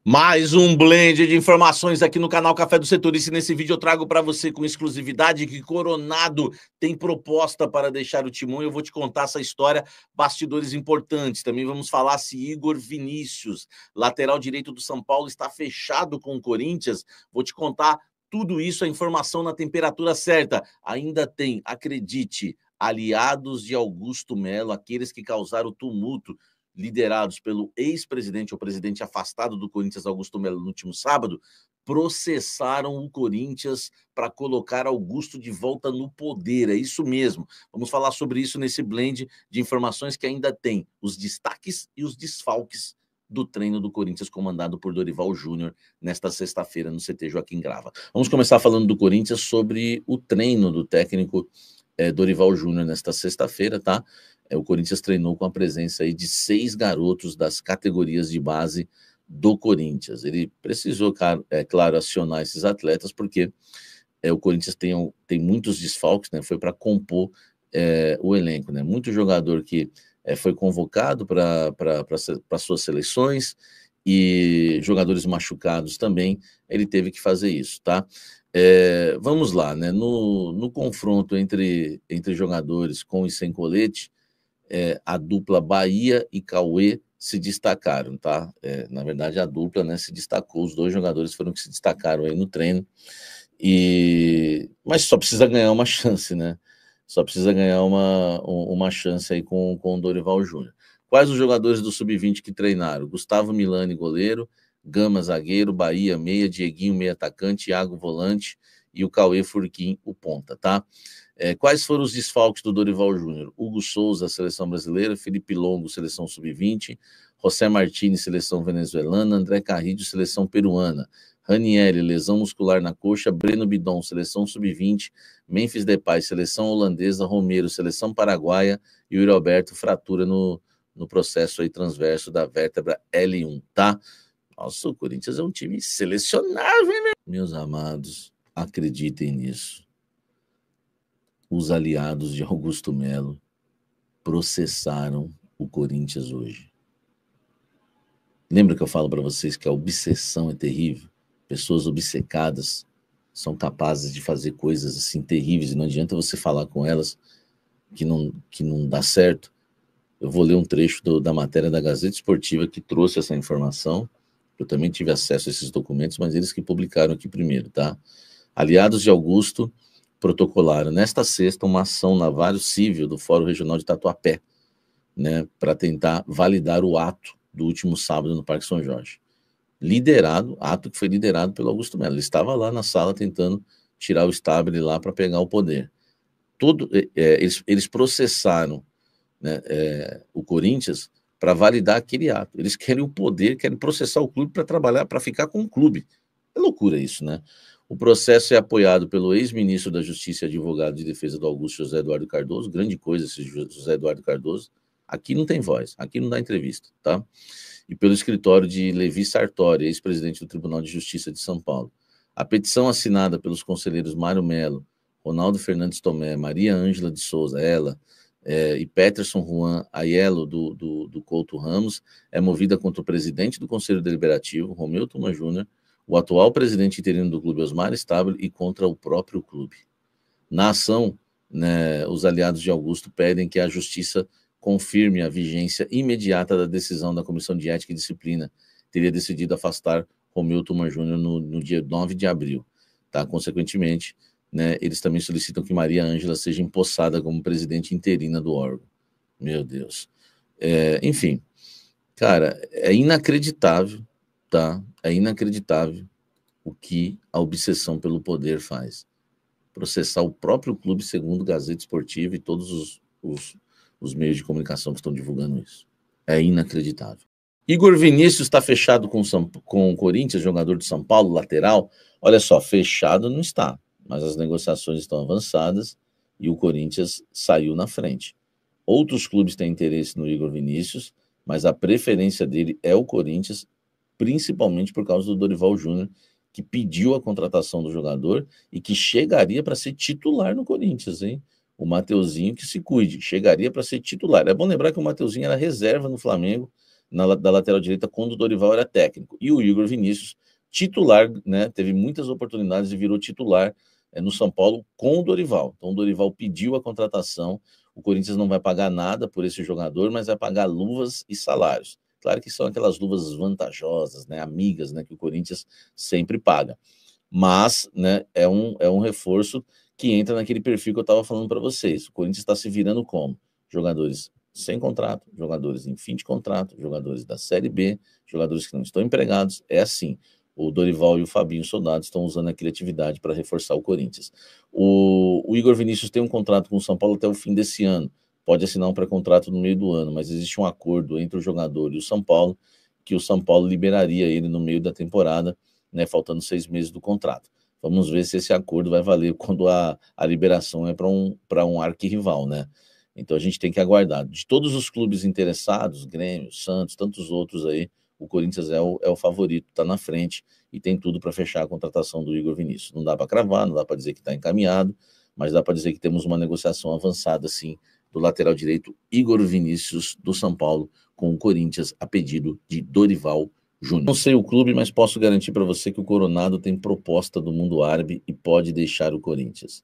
Mais um blend de informações aqui no canal Café do Setorista. Nesse vídeo eu trago para você com exclusividade que Coronado tem proposta para deixar o Timão. Eu vou te contar essa história, bastidores importantes. Também vamos falar se Igor Vinícius, lateral direito do São Paulo, está fechado com o Corinthians. Vou te contar tudo isso, a informação na temperatura certa. Ainda tem, acredite, aliados de Augusto Melo, aqueles que causaram tumulto, liderados pelo ex-presidente, ou presidente afastado do Corinthians, Augusto Melo, no último sábado, processaram o Corinthians para colocar Augusto de volta no poder. É isso mesmo. Vamos falar sobre isso nesse blend de informações que ainda tem os destaques e os desfalques do treino do Corinthians, comandado por Dorival Júnior, nesta sexta-feira no CT Joaquim Grava. Vamos começar falando do Corinthians sobre o treino do técnico Dorival Júnior nesta sexta-feira, tá? O Corinthians treinou com a presença aí de 6 garotos das categorias de base do Corinthians. Ele precisou, claro, acionar esses atletas, porque o Corinthians tem muitos desfalques, né? Foi para compor o elenco, né? Muito jogador que foi convocado para suas seleções e jogadores machucados também, ele teve que fazer isso, tá? Vamos lá, né? No confronto entre jogadores com e sem colete, a dupla Bahia e Cauê se destacaram, tá? Na verdade, a dupla, né, se destacou, os dois jogadores foram que se destacaram aí no treino, mas só precisa ganhar uma chance, né? Só precisa ganhar uma chance aí com o Dorival Júnior. Quais os jogadores do Sub-20 que treinaram? Gustavo Milani, goleiro, Gama, zagueiro, Bahia, meia, Dieguinho, meia atacante, Iago, volante, e o Cauê Furquim, o ponta, tá? Quais foram os desfalques do Dorival Júnior? Hugo Souza, seleção brasileira, Felipe Longo, seleção sub-20, José Martini, seleção venezuelana, André Carrillo, seleção peruana, Ranieri, lesão muscular na coxa, Breno Bidon, seleção sub-20, Memphis Depay, seleção holandesa, Romero, seleção paraguaia, e o Roberto, fratura no processo aí transverso da vértebra L1, tá? Nossa, o Corinthians é um time selecionável, hein, meus amados? Acreditem nisso. Os aliados de Augusto Melo processaram o Corinthians hoje. Lembra que eu falo para vocês que a obsessão é terrível? Pessoas obcecadas são capazes de fazer coisas assim terríveis e não adianta você falar com elas que não dá certo. Eu vou ler um trecho da matéria da Gazeta Esportiva que trouxe essa informação. Eu também tive acesso a esses documentos, mas eles que publicaram aqui primeiro, tá? Aliados de Augusto protocolaram nesta sexta uma ação na Vara Civil do Fórum Regional de Tatuapé, né, para tentar validar o ato do último sábado no Parque São Jorge. Ato que foi liderado pelo Augusto Melo. Ele estava lá na sala tentando tirar o Stabile lá para pegar o poder. Eles processaram, né, o Corinthians para validar aquele ato. Eles querem o poder, querem processar o clube para trabalhar, para ficar com o clube. É loucura isso, né? O processo é apoiado pelo ex-ministro da Justiça e advogado de defesa do Augusto, José Eduardo Cardoso. Grande coisa esse José Eduardo Cardoso. Aqui não tem voz, aqui não dá entrevista, tá? E pelo escritório de Levi Sartori, ex-presidente do Tribunal de Justiça de São Paulo. A petição assinada pelos conselheiros Mário Melo, Ronaldo Fernandes Tomé, Maria Ângela de Souza, e Peterson Juan Aiello, do Couto Ramos, é movida contra o presidente do Conselho Deliberativo, Romeu Tuma Júnior, o atual presidente interino do clube, Osmar Stabile, e contra o próprio clube. Na ação, né, os aliados de Augusto pedem que a justiça confirme a vigência imediata da decisão da Comissão de Ética e Disciplina, que teria decidido afastar Romeu Tuma Júnior no dia 9 de abril. Tá? Consequentemente, né, eles também solicitam que Maria Ângela seja empossada como presidente interina do órgão. Meu Deus. Enfim, cara, é inacreditável, tá? É inacreditável o que a obsessão pelo poder faz. Processar o próprio clube, segundo Gazeta Esportiva e todos os meios de comunicação que estão divulgando isso. É inacreditável. Igor Vinícius está fechado com o Corinthians, jogador de São Paulo, lateral. Olha só, fechado não está, mas as negociações estão avançadas e o Corinthians saiu na frente. Outros clubes têm interesse no Igor Vinícius, mas a preferência dele é o Corinthians, principalmente por causa do Dorival Júnior, que pediu a contratação do jogador e que chegaria para ser titular no Corinthians, hein? O Mateuzinho que se cuide, chegaria para ser titular. É bom lembrar que o Mateuzinho era reserva no Flamengo, da lateral direita quando o Dorival era técnico. E o Igor Vinícius, titular, né, teve muitas oportunidades e virou titular no São Paulo com o Dorival. Então o Dorival pediu a contratação, o Corinthians não vai pagar nada por esse jogador, mas vai pagar luvas e salários. Claro que são aquelas luvas vantajosas, né, amigas, né, que o Corinthians sempre paga. Mas, né, é um reforço que entra naquele perfil que eu estava falando para vocês. O Corinthians está se virando como? Jogadores sem contrato, jogadores em fim de contrato, jogadores da Série B, jogadores que não estão empregados. É assim. O Dorival e o Fabinho Soldado estão usando a criatividade para reforçar o Corinthians. O Igor Vinícius tem um contrato com o São Paulo até o fim desse ano. Pode assinar um pré-contrato no meio do ano, mas existe um acordo entre o jogador e o São Paulo, que o São Paulo liberaria ele no meio da temporada, né, faltando 6 meses do contrato. Vamos ver se esse acordo vai valer quando a liberação é para um arquirrival, né? Então a gente tem que aguardar. De todos os clubes interessados, Grêmio, Santos, tantos outros aí, o Corinthians é o favorito, está na frente e tem tudo para fechar a contratação do Igor Vinícius. Não dá para cravar, não dá para dizer que está encaminhado, mas dá para dizer que temos uma negociação avançada, sim, do lateral direito Igor Vinícius, do São Paulo, com o Corinthians, a pedido de Dorival Júnior. Não sei o clube, mas posso garantir para você que o Coronado tem proposta do mundo árabe e pode deixar o Corinthians.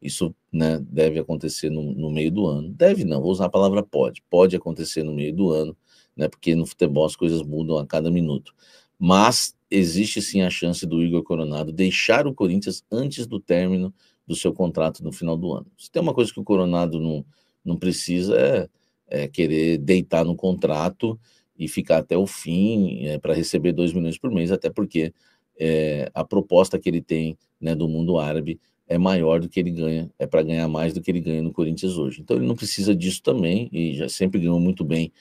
Isso, né, deve acontecer no meio do ano. Deve não, vou usar a palavra pode. Pode acontecer no meio do ano, né, porque no futebol as coisas mudam a cada minuto. Mas existe sim a chance do Igor Coronado deixar o Corinthians antes do término do seu contrato no final do ano. Se tem uma coisa que o Coronado não precisa é querer deitar no contrato e ficar até o fim para receber 2 milhões por mês, até porque a proposta que ele tem, né, do mundo árabe é maior do que ele ganha, é para ganhar mais do que ele ganha no Corinthians hoje. Então ele não precisa disso também, e já sempre ganhou muito bem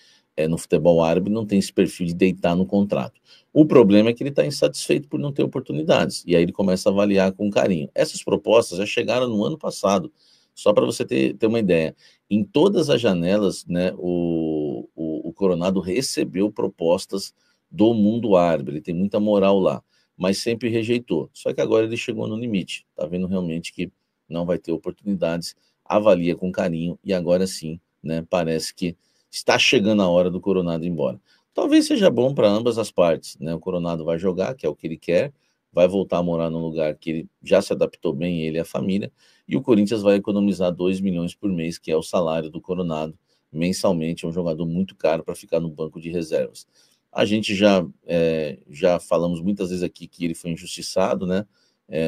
no futebol árabe, não tem esse perfil de deitar no contrato. O problema é que ele está insatisfeito por não ter oportunidades, e aí ele começa a avaliar com carinho. Essas propostas já chegaram no ano passado, só para você ter uma ideia. Em todas as janelas, né, o Coronado recebeu propostas do mundo árabe, ele tem muita moral lá, mas sempre rejeitou. Só que agora ele chegou no limite, está vendo realmente que não vai ter oportunidades, avalia com carinho e agora sim, né, parece que está chegando a hora do Coronado ir embora. Talvez seja bom para ambas as partes, né? O Coronado vai jogar, que é o que ele quer, vai voltar a morar num lugar que ele já se adaptou bem, ele e a família, e o Corinthians vai economizar 2 milhões por mês, que é o salário do Coronado, mensalmente. É um jogador muito caro para ficar no banco de reservas. A gente já falamos muitas vezes aqui que ele foi injustiçado, né,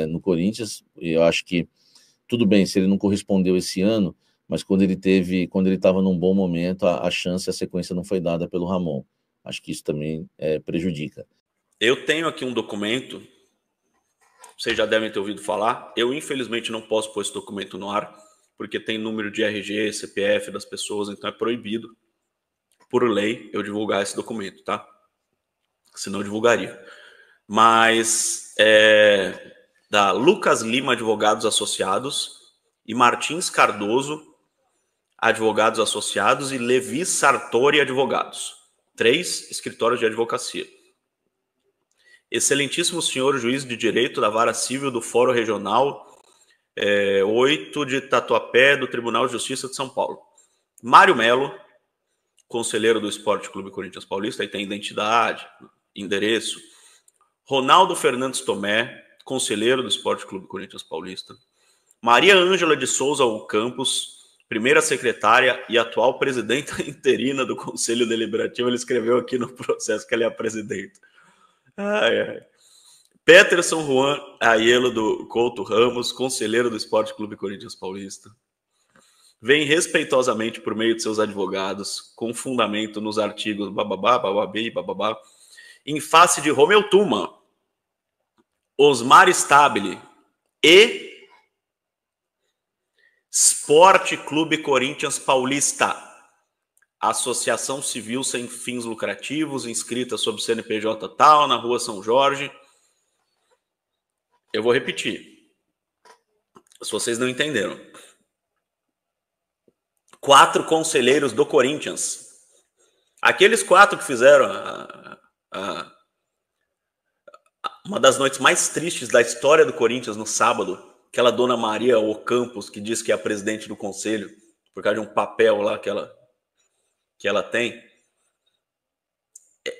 no Corinthians, e eu acho que tudo bem se ele não correspondeu esse ano, mas quando ele estava num bom momento, a chance, a sequência não foi dada pelo Ramon. Acho que isso também prejudica. Eu tenho aqui um documento, vocês já devem ter ouvido falar, eu infelizmente não posso pôr esse documento no ar, porque tem número de RG, CPF das pessoas, então é proibido, por lei, eu divulgar esse documento, tá? Senão eu divulgaria. Mas da Lucas Lima Advogados Associados e Martins Cardoso Advogados Associados e Levi Sartori Advogados. 3 escritórios de advocacia. Excelentíssimo senhor juiz de direito da Vara Civil do Fórum Regional 8 de Tatuapé do Tribunal de Justiça de São Paulo. Mário Melo, conselheiro do Esporte Clube Corinthians Paulista, aí tem identidade, endereço. Ronaldo Fernandes Tomé, conselheiro do Esporte Clube Corinthians Paulista. Maria Ângela de Souza Campos, primeira secretária e atual presidenta interina do Conselho Deliberativo. Ele escreveu aqui no processo que ela é a presidenta. Peterson Juan Aiello do Couto Ramos, conselheiro do Esporte Clube Corinthians Paulista. Vem respeitosamente por meio de seus advogados, com fundamento nos artigos bababá, bababê, bababá, em face de Romeu Tuma, Osmar Stabile e Esporte Clube Corinthians Paulista, associação civil sem fins lucrativos, inscrita sob CNPJ tal, na Rua São Jorge. Eu vou repetir, se vocês não entenderam. 4 conselheiros do Corinthians. Aqueles 4 que fizeram uma das noites mais tristes da história do Corinthians no sábado, aquela dona Maria Ocampos, que diz que é a presidente do conselho, por causa de um papel lá que ela tem.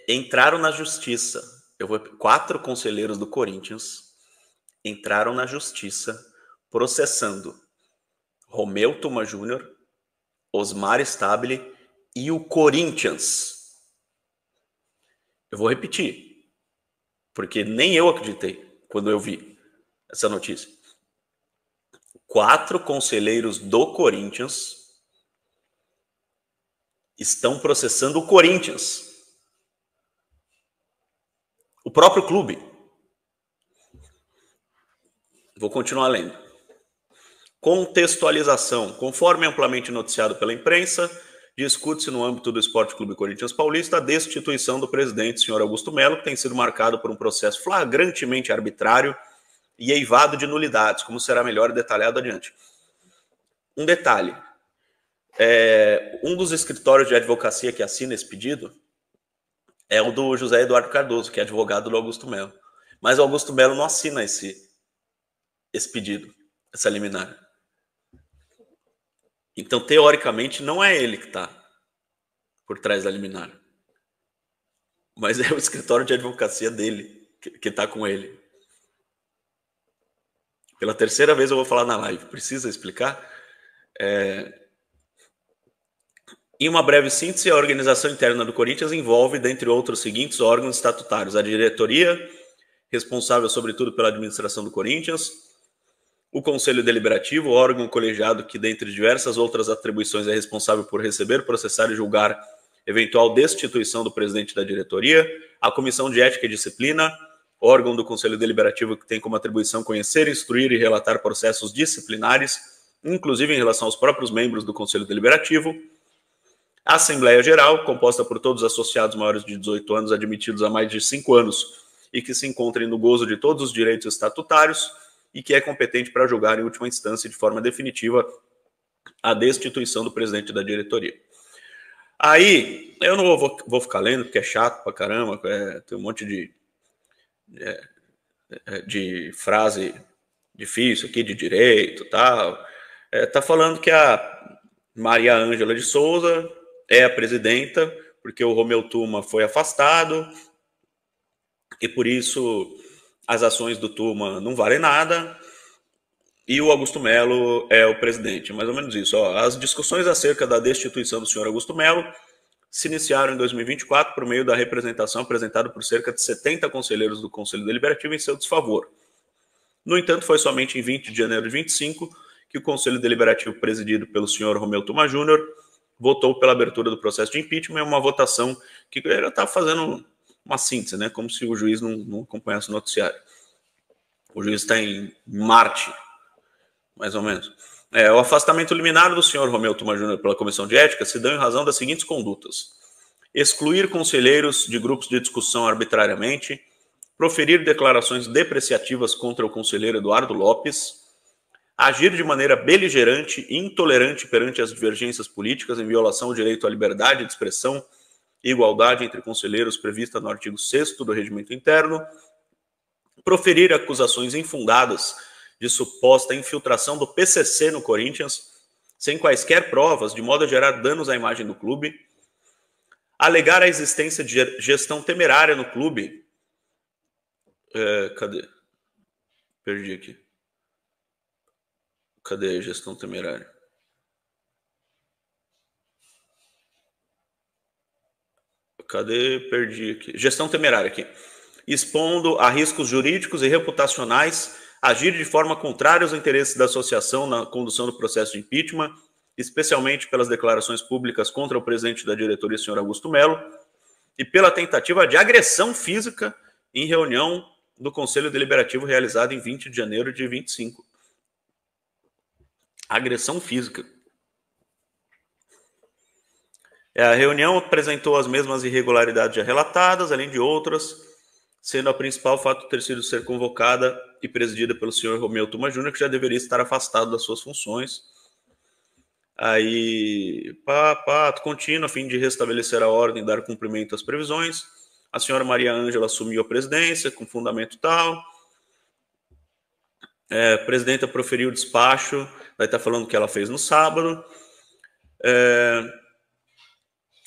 entraram na justiça. 4 conselheiros do Corinthians entraram na justiça processando Romeu Tuma Júnior, Osmar Stabile e o Corinthians. Eu vou repetir, porque nem eu acreditei quando eu vi essa notícia. 4 conselheiros do Corinthians estão processando o Corinthians. O próprio clube. Vou continuar lendo. Contextualização. Conforme amplamente noticiado pela imprensa, discute-se no âmbito do Esporte Clube Corinthians Paulista a destituição do presidente, senhor Augusto Melo, que tem sido marcado por um processo flagrantemente arbitrário e eivado de nulidades, como será melhor detalhado adiante. Um detalhe. Um dos escritórios de advocacia que assina esse pedido é o do José Eduardo Cardoso, que é advogado do Augusto Melo. Mas o Augusto Melo não assina esse pedido, essa liminar. Então, teoricamente, não é ele que está por trás da liminar. Mas é o escritório de advocacia dele que está com ele. Pela terceira vez eu vou falar na live. Precisa explicar? Em uma breve síntese, a organização interna do Corinthians envolve, dentre outros, os seguintes órgãos estatutários: a diretoria, responsável sobretudo pela administração do Corinthians, o Conselho Deliberativo, órgão colegiado que, dentre diversas outras atribuições, é responsável por receber, processar e julgar eventual destituição do presidente da diretoria, a Comissão de Ética e Disciplina, órgão do Conselho Deliberativo que tem como atribuição conhecer, instruir e relatar processos disciplinares, inclusive em relação aos próprios membros do Conselho Deliberativo, a Assembleia Geral, composta por todos os associados maiores de 18 anos admitidos há mais de 5 anos e que se encontrem no gozo de todos os direitos estatutários e que é competente para julgar em última instância de forma definitiva a destituição do presidente da diretoria. Aí, eu não vou ficar lendo, porque é chato pra caramba, tem um monte de frase difícil aqui de direito e tal. Tá falando que a Maria Ângela de Souza é a presidenta, porque o Romeu Tuma foi afastado, e por isso as ações do Tuma não valem nada, e o Augusto Melo é o presidente. Mais ou menos isso. As discussões acerca da destituição do senhor Augusto Melo se iniciaram em 2024 por meio da representação apresentada por cerca de 70 conselheiros do Conselho Deliberativo em seu desfavor. No entanto, foi somente em 20 de janeiro de 25 que o Conselho Deliberativo, presidido pelo senhor Romeu Tuma Júnior, votou pela abertura do processo de impeachment, uma votação que ele está fazendo uma síntese, né? Como se o juiz não acompanhasse o noticiário. O juiz está em Marte, mais ou menos. O afastamento liminar do senhor Romeu Tuma Júnior pela Comissão de Ética se deu em razão das seguintes condutas: excluir conselheiros de grupos de discussão arbitrariamente, proferir declarações depreciativas contra o conselheiro Eduardo Lopes, agir de maneira beligerante e intolerante perante as divergências políticas em violação ao direito à liberdade de expressão e igualdade entre conselheiros prevista no artigo 6º do Regimento Interno, proferir acusações infundadas de suposta infiltração do PCC no Corinthians, sem quaisquer provas, de modo a gerar danos à imagem do clube, alegar a existência de gestão temerária no clube. Cadê? Perdi aqui. Cadê a gestão temerária? Perdi aqui. Gestão temerária aqui. Expondo a riscos jurídicos e reputacionais, agir de forma contrária aos interesses da associação na condução do processo de impeachment, especialmente pelas declarações públicas contra o presidente da diretoria, senhor Augusto Melo, e pela tentativa de agressão física em reunião do Conselho Deliberativo realizada em 20 de janeiro de 25. Agressão física. A reunião apresentou as mesmas irregularidades já relatadas, além de outras, sendo a principal o fato de ter sido ser convocada e presidida pelo senhor Romeu Tuma Júnior, que já deveria estar afastado das suas funções. Aí, ato contínuo, a fim de restabelecer a ordem e dar cumprimento às previsões. A senhora Maria Ângela assumiu a presidência com fundamento tal. A presidenta proferiu o despacho, vai estar falando o que ela fez no sábado.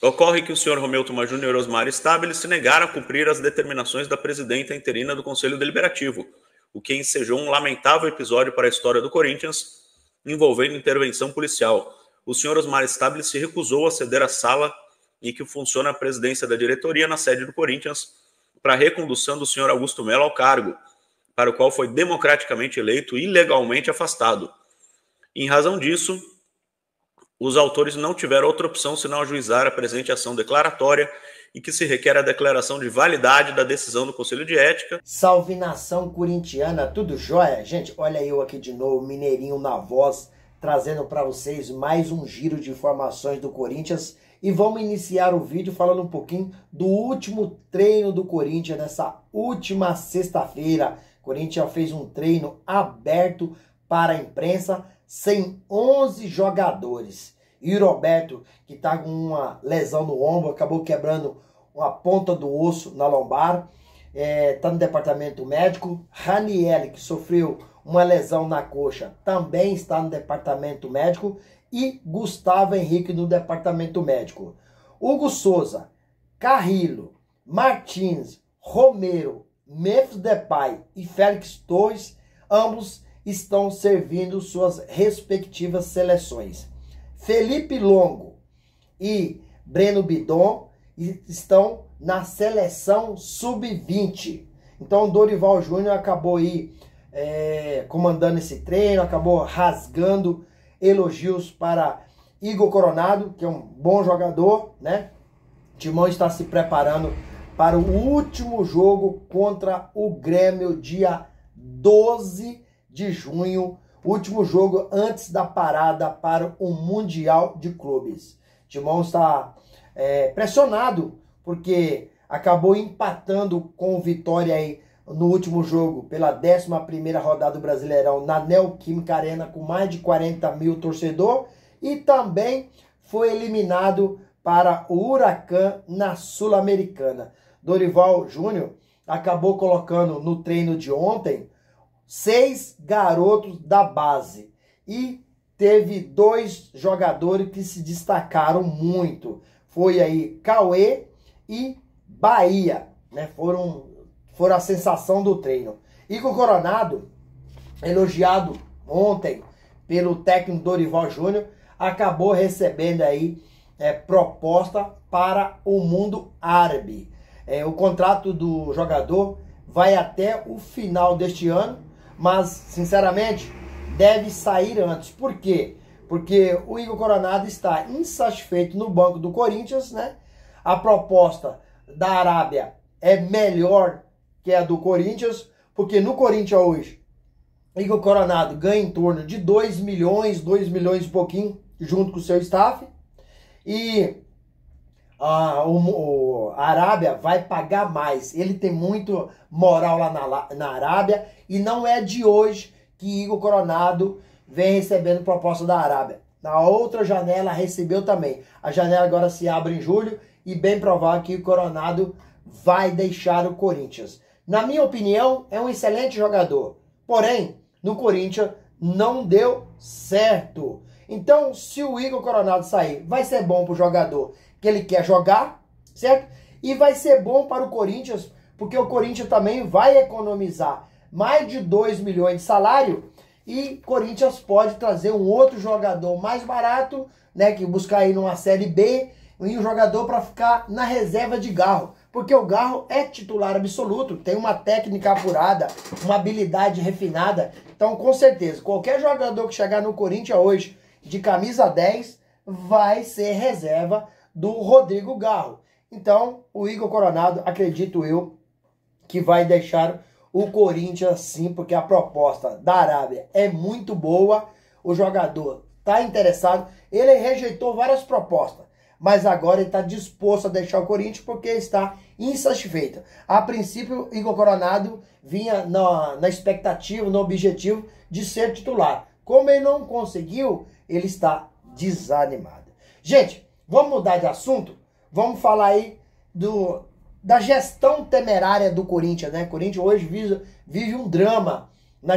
Ocorre que o senhor Romeu Thoma Júnior e Osmar Stabile se negaram a cumprir as determinações da presidenta interina do Conselho Deliberativo, o que ensejou um lamentável episódio para a história do Corinthians, envolvendo intervenção policial. O senhor Osmar Stabile se recusou a ceder a sala em que funciona a presidência da diretoria na sede do Corinthians para a recondução do senhor Augusto Melo ao cargo, para o qual foi democraticamente eleito e ilegalmente afastado. Em razão disso, os autores não tiveram outra opção senão ajuizar a presente ação declaratória em que se requer a declaração de validade da decisão do Conselho de Ética. Salve nação corintiana, tudo jóia? Gente, olha eu aqui de novo, Mineirinho na voz, trazendo para vocês mais um giro de informações do Corinthians. E vamos iniciar o vídeo falando um pouquinho do último treino do Corinthians nessa última sexta-feira. O Corinthians fez um treino aberto para a imprensa, sem 11 jogadores. E o Roberto, que está com uma lesão no ombro, acabou quebrando uma ponta do osso na lombar, está no departamento médico. Raniel, que sofreu uma lesão na coxa, também está no departamento médico. E Gustavo Henrique no departamento médico. Hugo Souza, Carrillo, Martins, Romero, Memphis Depay e Félix Torres, ambos estão servindo suas respectivas seleções. Felipe Longo e Breno Bidon estão na seleção sub-20. Então Dorival Júnior acabou aí comandando esse treino, acabou rasgando elogios para Igor Coronado, que é um bom jogador, né? O Timão está se preparando para o último jogo contra o Grêmio, dia 12 de junho, último jogo antes da parada para o Mundial de Clubes. O Timão está pressionado, porque acabou empatando com o Vitória aí no último jogo, pela 11ª rodada do Brasileirão, na Neoquímica Arena, com mais de 40 mil torcedores, e também foi eliminado para o Huracan na Sul-Americana. Dorival Júnior acabou colocando no treino de ontem 6 garotos da base, e teve 2 jogadores que se destacaram muito. Foi aí Cauê e Bahia, né? Foram a sensação do treino. Igor Coronado, elogiado ontem pelo técnico Dorival Júnior, acabou recebendo aí proposta para o mundo árabe. O contrato do jogador vai até o final deste ano, mas, sinceramente, deve sair antes. Por quê? Porque o Igor Coronado está insatisfeito no banco do Corinthians, né? A proposta da Arábia é melhor que é a do Corinthians, porque no Corinthians hoje, Igor Coronado ganha em torno de 2 milhões e pouquinho, junto com o seu staff, e a Arábia vai pagar mais. Ele tem muito moral lá na Arábia, e não é de hoje que Igor Coronado vem recebendo proposta da Arábia. Na outra janela recebeu também. A janela agora se abre em julho, e bem provável que o Coronado vai deixar o Corinthians. Na minha opinião, é um excelente jogador. Porém, no Corinthians não deu certo. Então, se o Igor Coronado sair, vai ser bom para o jogador que ele quer jogar, certo? E vai ser bom para o Corinthians, porque o Corinthians também vai economizar mais de 2 milhões de salário, e Corinthians pode trazer um outro jogador mais barato, né, que buscar aí numa Série B, e um jogador para ficar na reserva de Garro. Porque o Garro é titular absoluto, tem uma técnica apurada, uma habilidade refinada. Então, com certeza, qualquer jogador que chegar no Corinthians hoje de camisa 10 vai ser reserva do Rodrigo Garro. Então, o Igor Coronado, acredito eu, que vai deixar o Corinthians sim, porque a proposta da Arábia é muito boa, o jogador está interessado, ele rejeitou várias propostas, mas agora ele está disposto a deixar o Corinthians porque está insatisfeito. A princípio, Igor Coronado vinha na expectativa, no objetivo de ser titular. Como ele não conseguiu, ele está desanimado. Gente, vamos mudar de assunto? Vamos falar aí da gestão temerária do Corinthians, né? O Corinthians hoje vive um drama na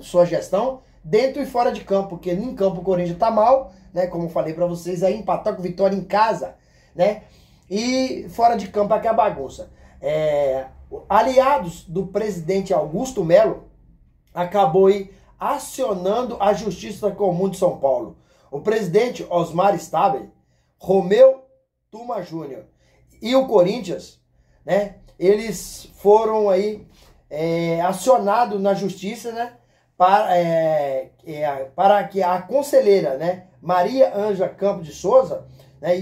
sua gestão, dentro e fora de campo, porque em campo o Corinthians tá mal, né? Como eu falei para vocês, aí empatar com Vitória em casa né? E fora de campo aqui a bagunça. Aliados do presidente Augusto Melo acabou aí acionando a Justiça Comum de São Paulo. O presidente Osmar Stabile, Romeu Tuma Júnior e o Corinthians, né? Eles foram aí acionados na Justiça, né? Para que a conselheira, né? Maria Ângela Campos de Souza, né?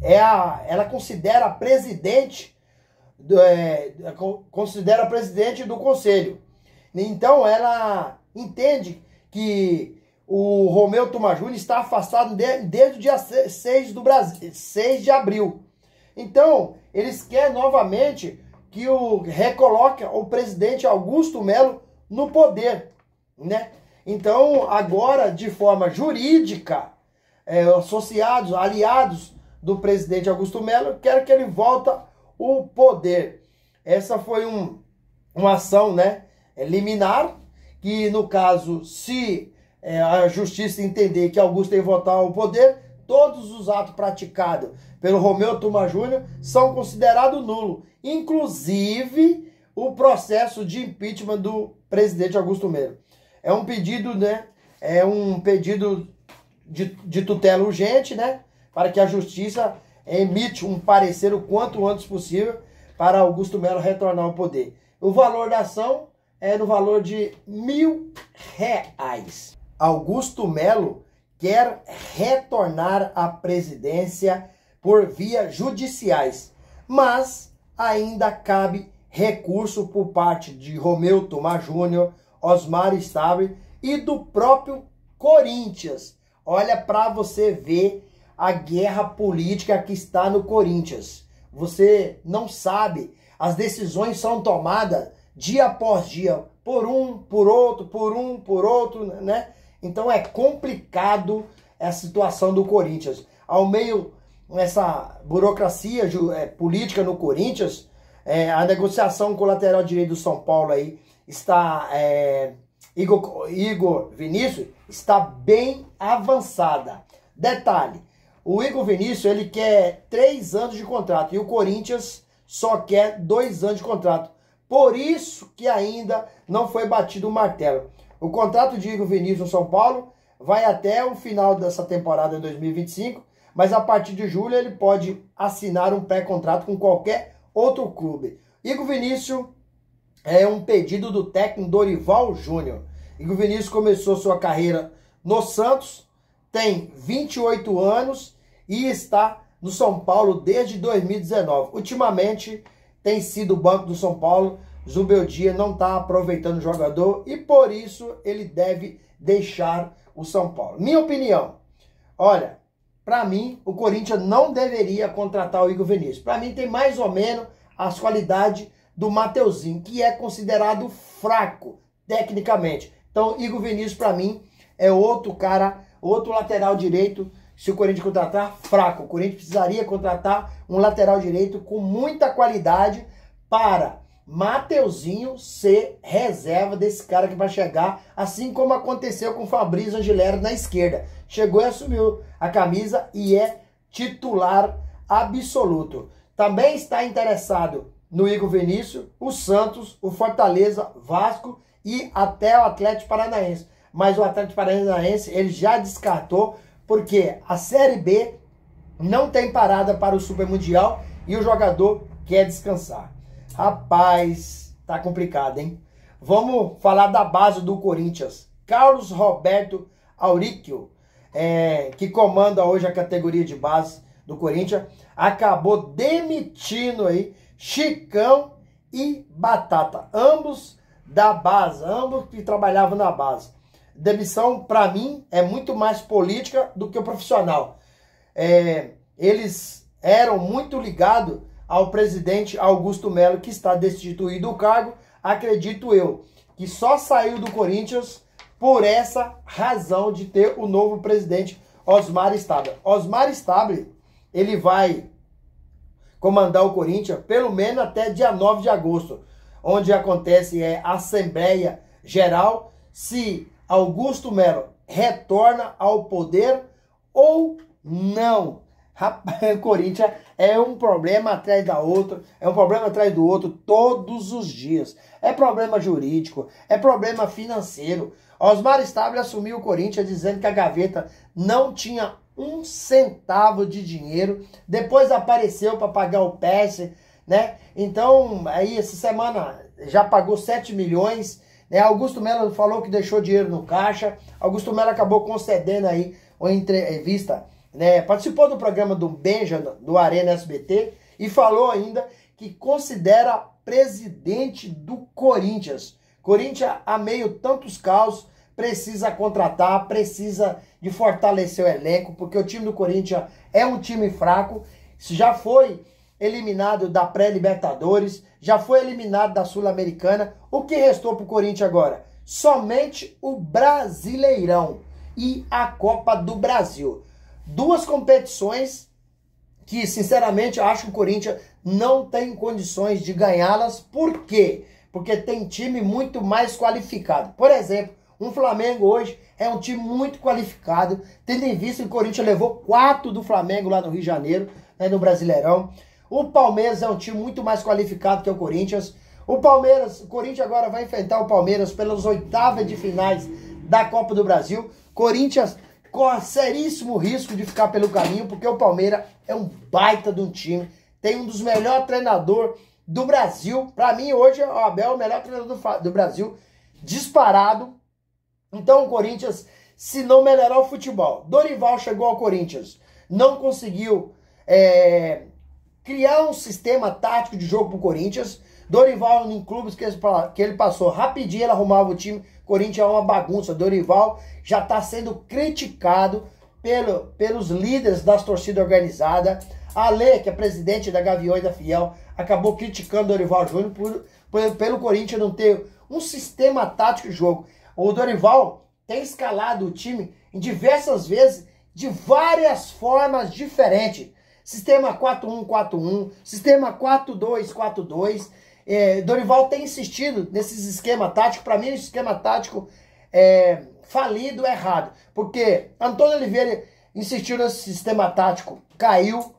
Ela considera presidente do conselho. Então ela entende que o Romeu Tuma Júnior está afastado desde o dia 6 de abril. Então eles querem novamente que recoloque o presidente Augusto Melo no poder, né? Então agora, de forma jurídica, aliados do presidente Augusto Melo querem que ele volte o poder. Essa foi uma ação, né, liminar, que no caso, se a justiça entender que Augusto tem que voltar ao poder, todos os atos praticados pelo Romeu Tuma Júnior são considerados nulos, inclusive o processo de impeachment do presidente Augusto Melo. É um pedido, né, de tutela urgente, né, para que a justiça emite um parecer o quanto antes possível para Augusto Melo retornar ao poder. O valor da ação é no valor de R$1.000. Augusto Melo quer retornar à presidência por vias judiciais, mas ainda cabe recurso por parte de Romeu Tuma Júnior, Osmar Stabile e do próprio Corinthians. Olha para você ver a guerra política que está no Corinthians. Você não sabe, as decisões são tomadas dia após dia, por um, por outro, né? Então é complicado a situação do Corinthians. Ao meio dessa burocracia política no Corinthians, a negociação com o lateral direito do São Paulo aí está, Igor Vinícius, está bem avançada. Detalhe, o Igor Vinícius, ele quer 3 anos de contrato e o Corinthians só quer 2 anos de contrato. Por isso que ainda não foi batido o martelo. O contrato de Igor Vinícius no São Paulo vai até o final dessa temporada em 2025, mas a partir de julho ele pode assinar um pré-contrato com qualquer outro clube. Igor Vinícius é um pedido do técnico Dorival Júnior. Igor Vinícius começou sua carreira no Santos, tem 28 anos e está no São Paulo desde 2019. Ultimamente tem sido o banco do São Paulo. Zubeldia não está aproveitando o jogador e por isso ele deve deixar o São Paulo. Minha opinião, olha, para mim o Corinthians não deveria contratar o Igor Vinícius. Para mim tem mais ou menos as qualidades do Mateuzinho, que é considerado fraco tecnicamente. Então Igor Vinícius para mim é outro cara, outro lateral direito. Se o Corinthians contratar, fraco. O Corinthians precisaria contratar um lateral direito com muita qualidade para Mateuzinho ser reserva desse cara que vai chegar, assim como aconteceu com o Fabrício Angilero na esquerda. Chegou e assumiu a camisa e é titular absoluto. Também está interessado no Igor Vinícius, o Santos, o Fortaleza, Vasco e até o Atlético Paranaense. Mas o Atlético Paranaense ele já descartou, porque a Série B não tem parada para o Super Mundial e o jogador quer descansar. Rapaz, tá complicado, hein? Vamos falar da base do Corinthians. Carlos Roberto Auríquio, que comanda hoje a categoria de base do Corinthians, acabou demitindo aí Chicão e Batata, ambos da base, ambos que trabalhavam na base. Demissão, para mim, é muito mais política do que o profissional. Eles eram muito ligados ao presidente Augusto Melo, que está destituído do cargo. Acredito eu que só saiu do Corinthians por essa razão de ter o novo presidente Osmar Stabile. Osmar Stabile, ele vai comandar o Corinthians pelo menos até dia 9 de agosto, onde acontece a Assembleia Geral, se Augusto Melo retorna ao poder ou não. Rapaz, o Corinthians é um problema atrás da outra, é um problema atrás do outro todos os dias. É problema jurídico, é problema financeiro. Osmar Stabile assumiu o Corinthians dizendo que a gaveta não tinha um centavo de dinheiro. Depois apareceu para pagar o PES, né? Então, aí essa semana já pagou 7 milhões. Né? Augusto Melo falou que deixou dinheiro no caixa. Augusto Melo acabou concedendo aí uma entrevista, né? Participou do programa do Benja, do Arena SBT, e falou ainda que considera presidente do Corinthians. Corinthians, a meio tantos caos, precisa contratar, precisa de fortalecer o elenco, porque o time do Corinthians é um time fraco, já foi eliminado da pré-Libertadores, já foi eliminado da Sul-Americana. O que restou para o Corinthians agora? Somente o Brasileirão e a Copa do Brasil. Duas competições que, sinceramente, eu acho que o Corinthians não tem condições de ganhá-las. Por quê? Porque tem time muito mais qualificado. Por exemplo, um Flamengo hoje é um time muito qualificado, tendo em vista que o Corinthians levou 4 do Flamengo lá no Rio de Janeiro, né, no Brasileirão. O Palmeiras é um time muito mais qualificado que o Corinthians. O Corinthians agora vai enfrentar o Palmeiras pelas oitavas de finais da Copa do Brasil. Corinthians corre seríssimo risco de ficar pelo caminho, porque o Palmeiras é um baita de um time. Tem um dos melhores treinadores do Brasil. Para mim, hoje, o Abel é o melhor treinador do Brasil, disparado. Então, o Corinthians, se não melhorar o futebol, Dorival chegou ao Corinthians, não conseguiu criar um sistema tático de jogo para o Corinthians. Dorival, em clubes que ele passou, rapidinho ele arrumava o time. Corinthians é uma bagunça. Dorival já está sendo criticado pelos líderes das torcidas organizadas. A Lê, que é presidente da Gaviões da Fiel, acabou criticando Dorival Júnior pelo Corinthians não ter um sistema tático de jogo. O Dorival tem escalado o time em diversas vezes, de várias formas diferentes. Sistema 4-1-4-1, sistema 4-2-4-2. Dorival tem insistido nesses esquemas táticos. Para mim, o esquema tático falido, errado. Porque Antônio Oliveira insistiu nesse sistema tático, caiu.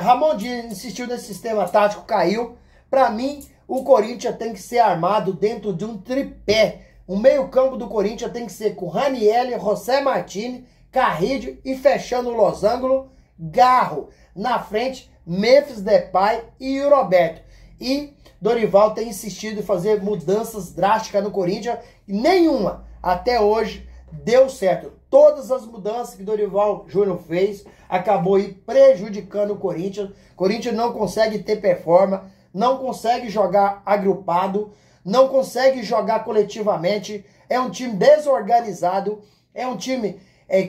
Ramon Dias insistiu nesse sistema tático, caiu. Para mim, o Corinthians tem que ser armado dentro de um tripé. O meio-campo do Corinthians tem que ser com Ranieri, José Martini, Carrillo e fechando o losango, Garro. Na frente, Memphis Depay e o Roberto. E Dorival tem insistido em fazer mudanças drásticas no Corinthians. Nenhuma, até hoje, deu certo. Todas as mudanças que Dorival Júnior fez acabou aí prejudicando o Corinthians. O Corinthians não consegue ter performance, não consegue jogar agrupado, não consegue jogar coletivamente. É um time desorganizado, é um time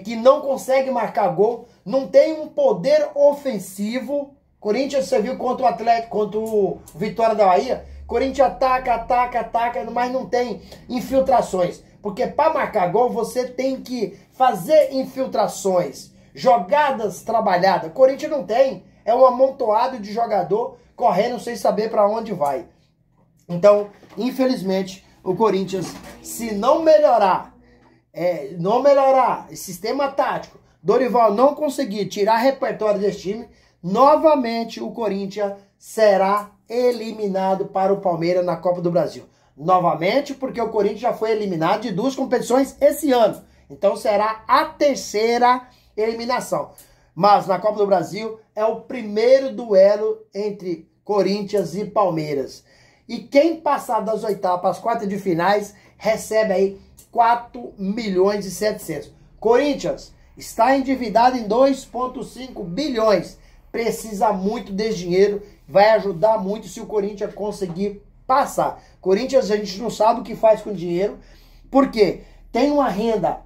que não consegue marcar gol, não tem um poder ofensivo. Corinthians, você viu contra o Atlético, contra o Vitória da Bahia, Corinthians ataca, mas não tem infiltrações. Porque para marcar gol, você tem que fazer infiltrações, jogadas trabalhadas. Corinthians não tem, é um amontoado de jogador correndo sem saber para onde vai. Então, infelizmente, o Corinthians, se não melhorar esse sistema tático, Dorival não conseguir tirar repertório desse time, novamente o Corinthians será eliminado para o Palmeiras na Copa do Brasil. Novamente, porque o Corinthians já foi eliminado de 2 competições esse ano. Então será a terceira eliminação. Mas na Copa do Brasil é o primeiro duelo entre Corinthians e Palmeiras. E quem passar das oitavas para as quartas de finais recebe aí 4.700.000. Corinthians está endividado em 2,5 bilhões. Precisa muito desse dinheiro. Vai ajudar muito se o Corinthians conseguir passar. Corinthians, a gente não sabe o que faz com o dinheiro. Porque tem uma renda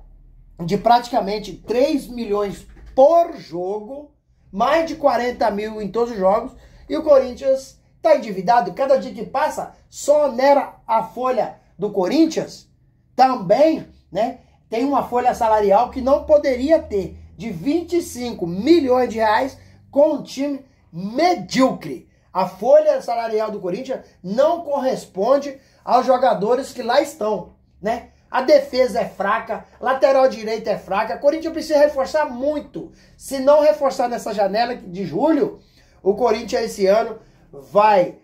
de praticamente 3 milhões por jogo. Mais de 40 mil em todos os jogos. E o Corinthians está endividado. Cada dia que passa, só onera a folha do Corinthians. Também, né, tem uma folha salarial que não poderia ter, de 25 milhões de reais, com um time medíocre. A folha salarial do Corinthians não corresponde aos jogadores que lá estão, né? A defesa é fraca, lateral direita é fraca. O Corinthians precisa reforçar muito. Se não reforçar nessa janela de julho, o Corinthians esse ano vai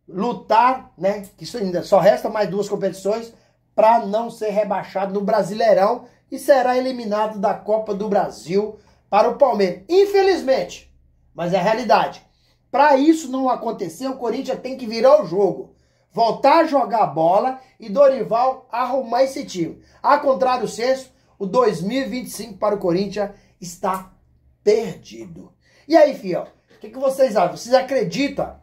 lutar, né? Que isso ainda só resta mais 2 competições para não ser rebaixado no Brasileirão e será eliminado da Copa do Brasil para o Palmeiras. Infelizmente, mas é a realidade. Para isso não acontecer, o Corinthians tem que virar o jogo. Voltar a jogar bola e Dorival arrumar esse time. A contrário senso, o 2025 para o Corinthians está perdido. E aí, fiel, o que vocês acham? Vocês acreditam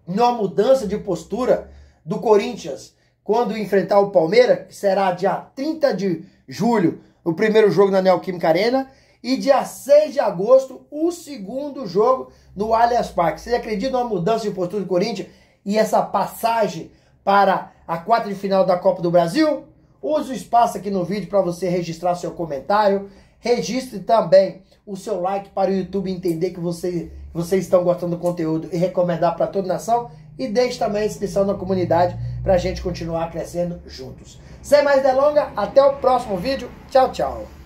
numa mudança de postura do Corinthians quando enfrentar o Palmeiras, que será dia 30 de julho, o primeiro jogo na Neoquímica Arena, e dia 6 de agosto, o segundo jogo no Allianz Parque? Vocês acreditam numa mudança de postura do Corinthians e essa passagem para a quarta de final da Copa do Brasil? Use o espaço aqui no vídeo para você registrar seu comentário. Registre também o seu like para o YouTube entender que vocês estão gostando do conteúdo e recomendar para toda a nação. E deixe também a inscrição na comunidade para a gente continuar crescendo juntos. Sem mais delongas, até o próximo vídeo. Tchau, tchau.